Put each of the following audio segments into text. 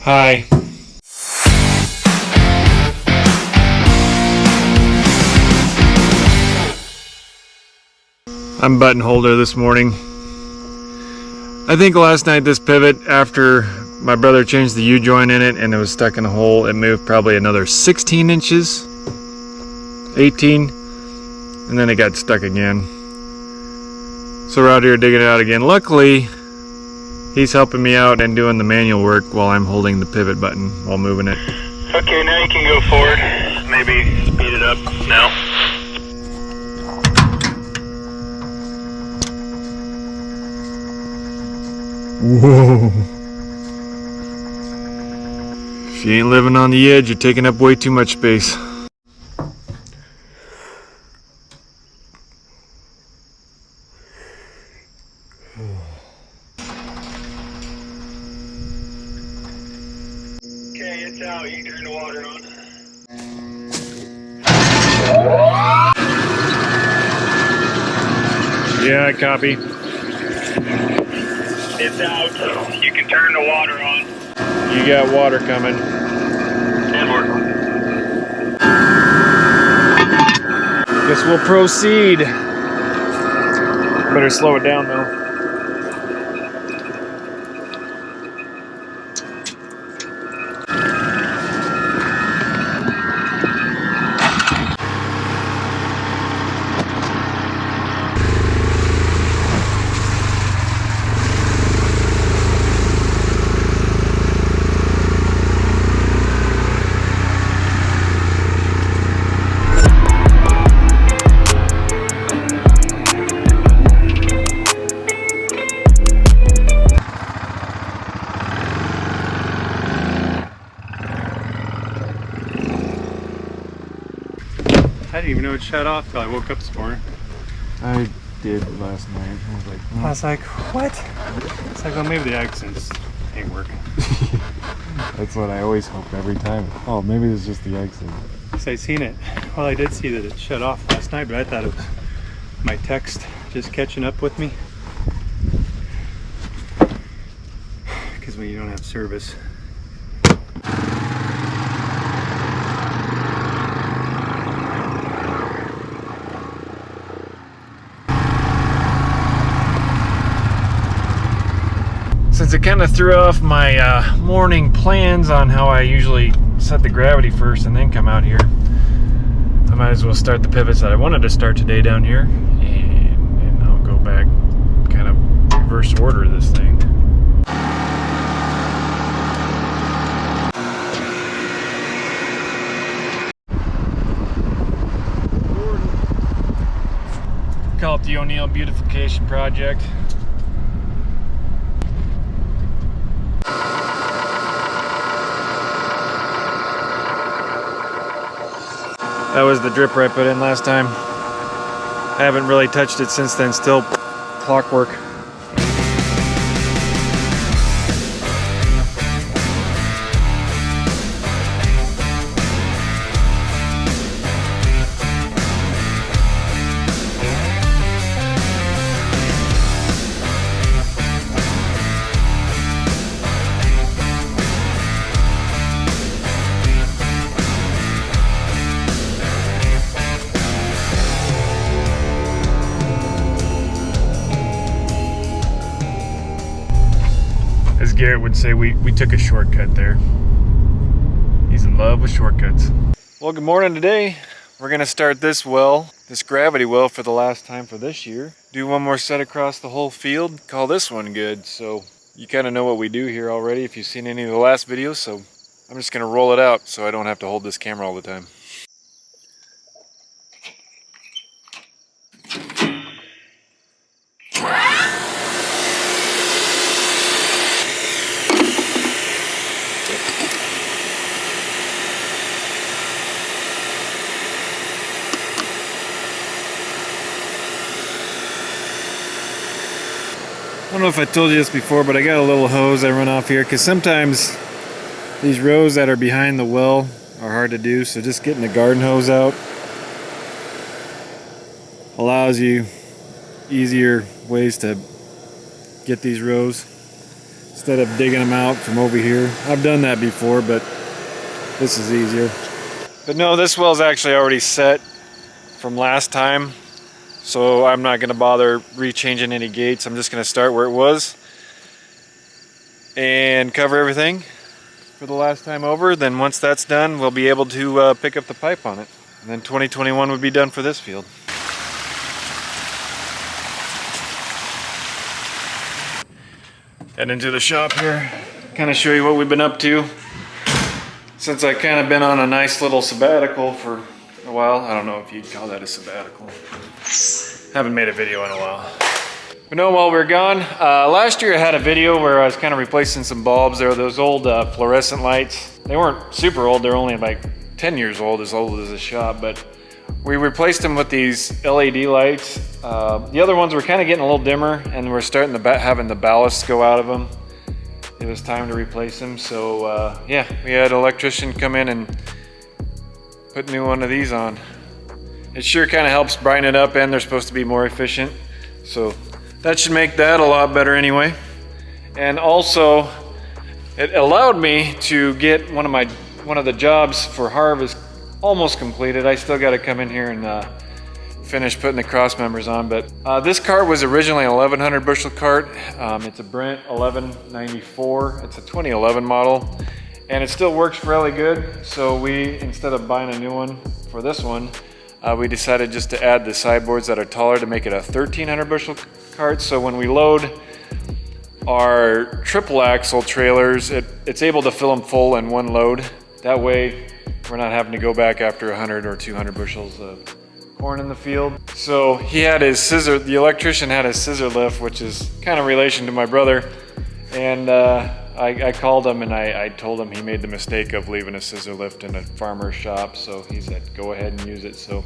Hi. I'm button holder this morning. I think last night this pivot, after my brother changed the U-joint in it and it was stuck in a hole, it moved probably another 16 inches, 18, and then it got stuck again. So we're out here digging it out again. Luckily, he's helping me out and doing the manual work while I'm holding the pivot button while moving it. Okay, now you can go forward. Maybe speed it up now. Whoa. If you ain't living on the edge, you're taking up way too much space. Okay, it's out. You can turn the water on. Yeah, I copy. It's out. You can turn the water on. You got water coming. And we're... Guess we'll proceed. Better slow it down though. I didn't even know it shut off till I woke up this morning. I did last night. I was like, I was like, what? It's like, well, maybe the accents ain't working. that's what I always hope every time. Oh, maybe it's just the exit. So I seen it. Well, I did see that it shut off last night, but I thought it was my text just catching up with me. Because when you don't have service. Since it kind of threw off my morning plans on how I usually set the gravity first and then come out here, I might as well start the pivots that I wanted to start today down here, and I'll go back, kind of reverse order this thing. Call it the O'Neill Beautification Project. That was the dripper I put in last time. I haven't really touched it since then, still clockwork. As Garrett would say, we took a shortcut there. He's in love with shortcuts. Well, good morning. Today we're gonna start this well, this gravity well, for the last time for this year. Do one more set across the whole field, call this one good. So you kind of know what we do here already if you've seen any of the last videos, so I'm just gonna roll it out so I don't have to hold this camera all the time. I don't know if I told you this before, but I got a little hose I run off here because sometimes these rows that are behind the well are hard to do, so just getting the garden hose out allows you easier ways to get these rows. instead of digging them out from over here. I've done that before, but this is easier. But no, this well's actually already set from last time, so I'm not going to bother rechanging any gates. I'm just going to start where it was and cover everything for the last time over. Then once that's done, we'll be able to pick up the pipe on it. And then 2021 would be done for this field. Head into the shop here, kind of show you what we've been up to since I kind of been on a nice little sabbatical for a while. I don't know if you'd call that a sabbatical. Haven't made a video in a while. But no, while we were gone, last year I had a video where I was kind of replacing some bulbs. There were those old fluorescent lights. They weren't super old, they're only like 10 years old as the shop, but we replaced them with these LED lights. The other ones were kind of getting a little dimmer, and we're starting to having the ballasts go out of them. It was time to replace them, so yeah, we had an electrician come in and put a new one of these on. It sure kind of helps brighten it up, and they're supposed to be more efficient, so that should make that a lot better anyway. And also, it allowed me to get one of the jobs for harvest almost completed. I still got to come in here and finish putting the cross members on, but this cart was originally an 1100 bushel cart. It's a Brent 1194. It's a 2011 model, and it still works fairly good. So we, instead of buying a new one for this one, we decided just to add the sideboards that are taller to make it a 1300 bushel cart. So when we load our triple axle trailers, it's able to fill them full in one load. That way we're not having to go back after 100 or 200 bushels of corn in the field. So he had his scissor, the electrician had his scissor lift, which is kind of relation to my brother. And I called him and I told him he made the mistake of leaving a scissor lift in a farmer's shop. So he said, go ahead and use it. So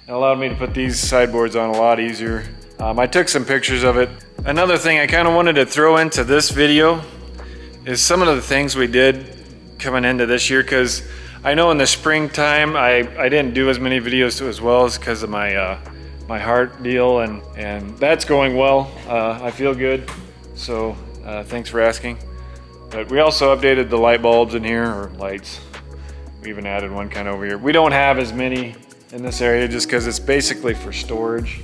it allowed me to put these sideboards on a lot easier. I took some pictures of it. Another thing I kind of wanted to throw into this video is some of the things we did coming into this year, because I know in the springtime I didn't do as many videos as well as because of my my heart deal, and that's going well. I feel good, so thanks for asking. But we also updated the light bulbs in here, or lights. We even added one kind of over here. We don't have as many in this area just because it's basically for storage.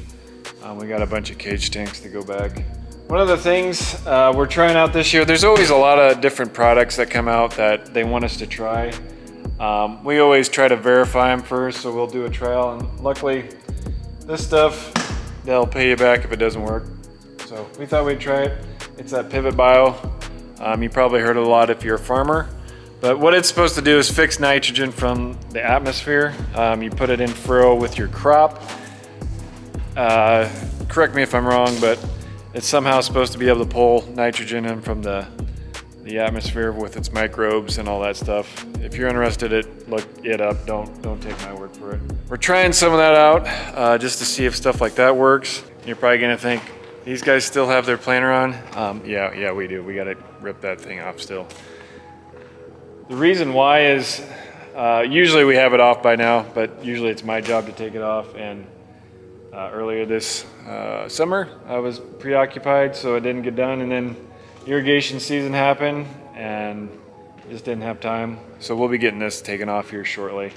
We got a bunch of cage tanks to go back. One of the things we're trying out this year, there's always a lot of different products that come out that they want us to try. We always try to verify them first, so we'll do a trial, and luckily this stuff, they'll pay you back if it doesn't work. So we thought we'd try it. It's that Pivot Bio. You probably heard it a lot if you're a farmer, but what it's supposed to do is fix nitrogen from the atmosphere. You put it in furrow with your crop. Correct me if I'm wrong, but it's somehow supposed to be able to pull nitrogen in from the atmosphere with its microbes and all that stuff. If you're interested, look it up. Don't take my word for it. We're trying some of that out just to see if stuff like that works. You're probably gonna think, these guys still have their planter on? Yeah, we do. We gotta rip that thing off still. The reason why is usually we have it off by now, but usually it's my job to take it off. And earlier this summer, I was preoccupied, so it didn't get done. And then irrigation season happened and just didn't have time. So we'll be getting this taken off here shortly,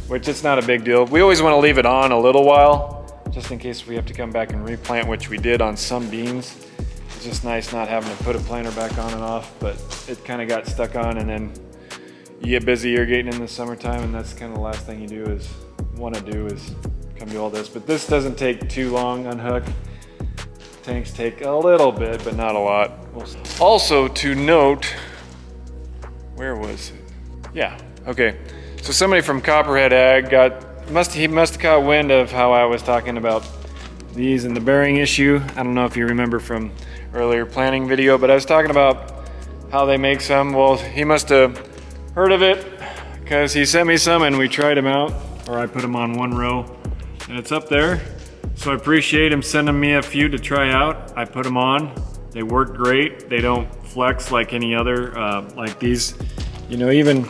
which it's not a big deal. We always want to leave it on a little while, just in case we have to come back and replant, which we did on some beans. It's just nice not having to put a planter back on and off, but it kind of got stuck on, and then you get busy irrigating in the summertime, and that's kind of the last thing you want to do is come do all this. But this doesn't take too long, unhook. Tanks take a little bit, but not a lot. Also to note, where was it? Yeah, okay. So somebody from Copperhead Ag he must have caught wind of how I was talking about these and the bearing issue. I don't know if you remember from earlier planting video, but I was talking about how they make some. Well, he must have heard of it because he sent me some and we tried them out, or I put them on one row, and it's up there. So I appreciate him sending me a few to try out. I put them on. They work great. They don't flex like any other, like these. You know, even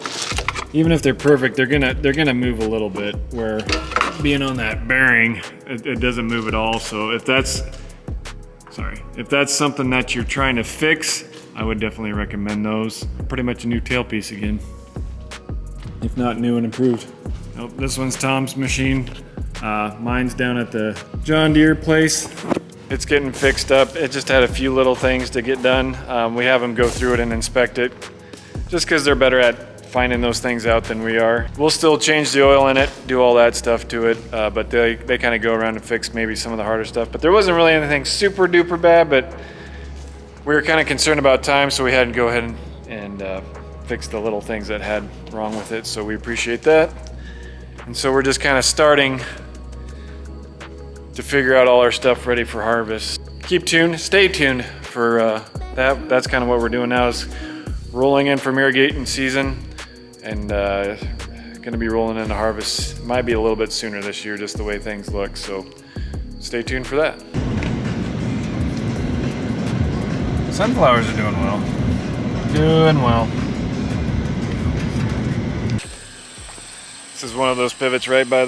if they're perfect, they're gonna move a little bit. Where being on that bearing, it doesn't move at all. So if that's something that you're trying to fix, I would definitely recommend those. Pretty much a new tailpiece again, if not new and improved. Nope, this one's Tom's machine. Mine's down at the John Deere place. It's getting fixed up. It just had a few little things to get done. We have them go through it and inspect it, just because they're better at finding those things out than we are. We'll still change the oil in it, do all that stuff to it, but they kind of go around and fix maybe some of the harder stuff. But there wasn't really anything super duper bad, but we were kind of concerned about time, so we had to go ahead and fix the little things that had wrong with it, so we appreciate that. And so we're just kind of starting to figure out all our stuff ready for harvest. Keep tuned, stay tuned for that. That's kind of what we're doing now, is rolling in from irrigating season, and gonna be rolling into harvest. Might be a little bit sooner this year, just the way things look, so stay tuned for that. Sunflowers are doing well. Doing well. This is one of those pivots right by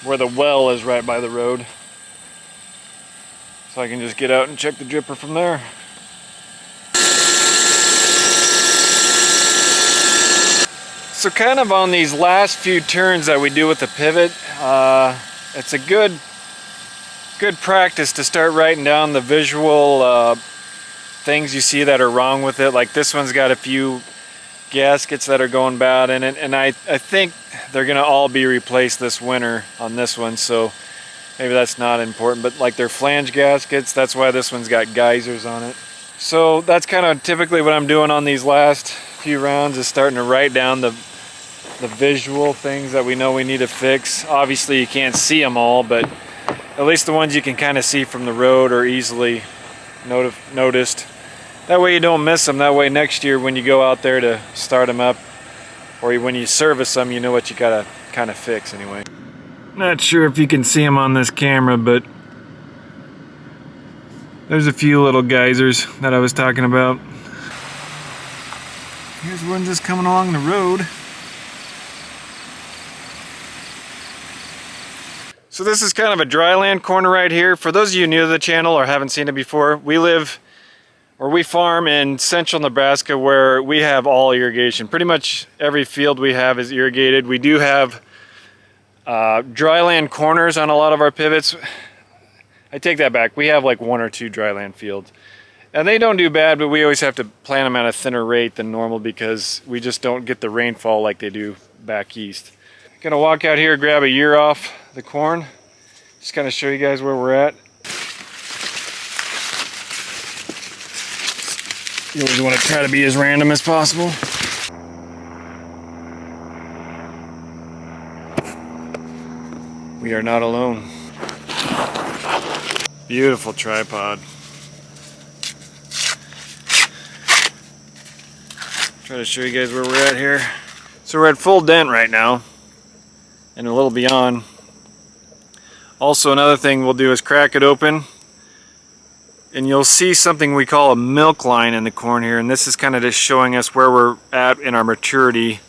where the well is, right by the road. So I can just get out and check the dripper from there. So kind of on these last few turns that we do with the pivot, it's a good practice to start writing down the visual things you see that are wrong with it. Like this one's got a few gaskets that are going bad in it, and I think they're gonna all be replaced this winter on this one, so maybe that's not important, but like they're flange gaskets, that's why this one's got geysers on it. So that's kind of typically what I'm doing on these last few rounds, is starting to write down the visual things that we know we need to fix. Obviously you can't see them all, but at least the ones you can kind of see from the road are easily noticed. That way you don't miss them. That way next year when you go out there to start them up, or when you service them, you know what you gotta kind of fix anyway. Not sure if you can see them on this camera, but there's a few little geysers that I was talking about. Here's one just coming along the road. So this is kind of a dryland corner right here. For those of you new to the channel or haven't seen it before, we farm in central Nebraska, where we have all irrigation. Pretty much every field we have is irrigated. We do have dryland corners on a lot of our pivots. I take that back. We have like 1 or 2 dryland fields. And they don't do bad, but we always have to plant them at a thinner rate than normal because we just don't get the rainfall like they do back east. Gonna walk out here, grab a ear off the corn. Just kind of show you guys where we're at. You always want to try to be as random as possible. We are not alone. Beautiful tripod. Try to show you guys where we're at here. So we're at full dent right now, and a little beyond. Also, another thing we'll do is crack it open, and you'll see something we call a milk line in the corn here, and this is kind of just showing us where we're at in our maturity.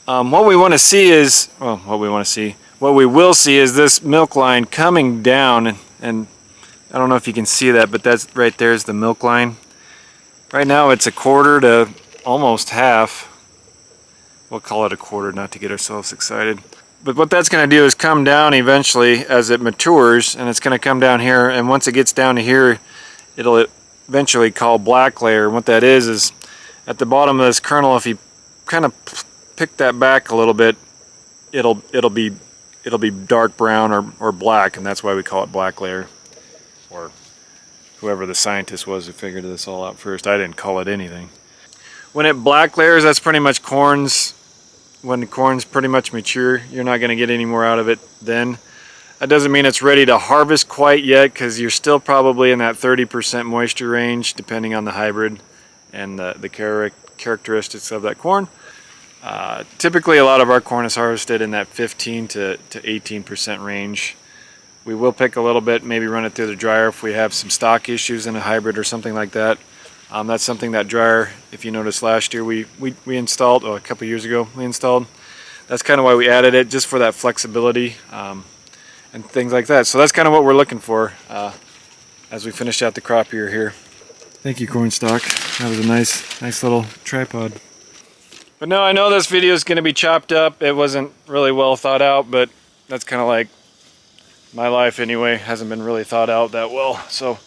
What we want to see is, what we will see is this milk line coming down, and I don't know if you can see that, but that's right there is the milk line. Right now it's 1/4 to almost half. We'll call it 1/4 not to get ourselves excited. But what that's going to do is come down eventually as it matures, and it's going to come down here, and once it gets down to here, it'll eventually call black layer. And what that is at the bottom of this kernel, if you kind of pick that back a little bit, it'll be dark brown or black, and that's why we call it black layer. Or whoever the scientist was who figured this all out first. I didn't call it anything. When it black layers, that's pretty much when the corn's pretty much mature. You're not going to get any more out of it then. That doesn't mean it's ready to harvest quite yet, because you're still probably in that 30% moisture range, depending on the hybrid and the characteristics of that corn. Typically a lot of our corn is harvested in that 15 to 18% range. We will pick a little bit, maybe run it through the dryer if we have some stock issues in a hybrid or something like that. That's something that dryer, if you noticed last year, we installed, a couple years ago we installed. That's kind of why we added it, just for that flexibility and things like that. So that's kind of what we're looking for as we finish out the crop year here. Thank you, Cornstalk. That was a nice little tripod. But no, I know this video is going to be chopped up. It wasn't really well thought out, but that's kind of like my life anyway. Hasn't been really thought out that well. So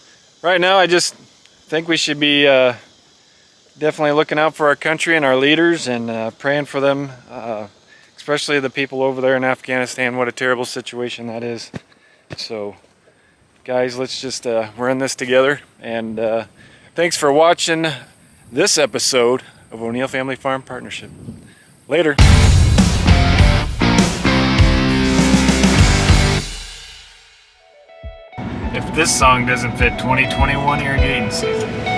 right now, I just think we should be definitely looking out for our country and our leaders and praying for them, especially the people over there in Afghanistan. What a terrible situation that is. So guys, let's just we're in this together, and thanks for watching this episode of O'Neill Family Farm Partnership. Later. If this song doesn't fit 2021 irrigating season.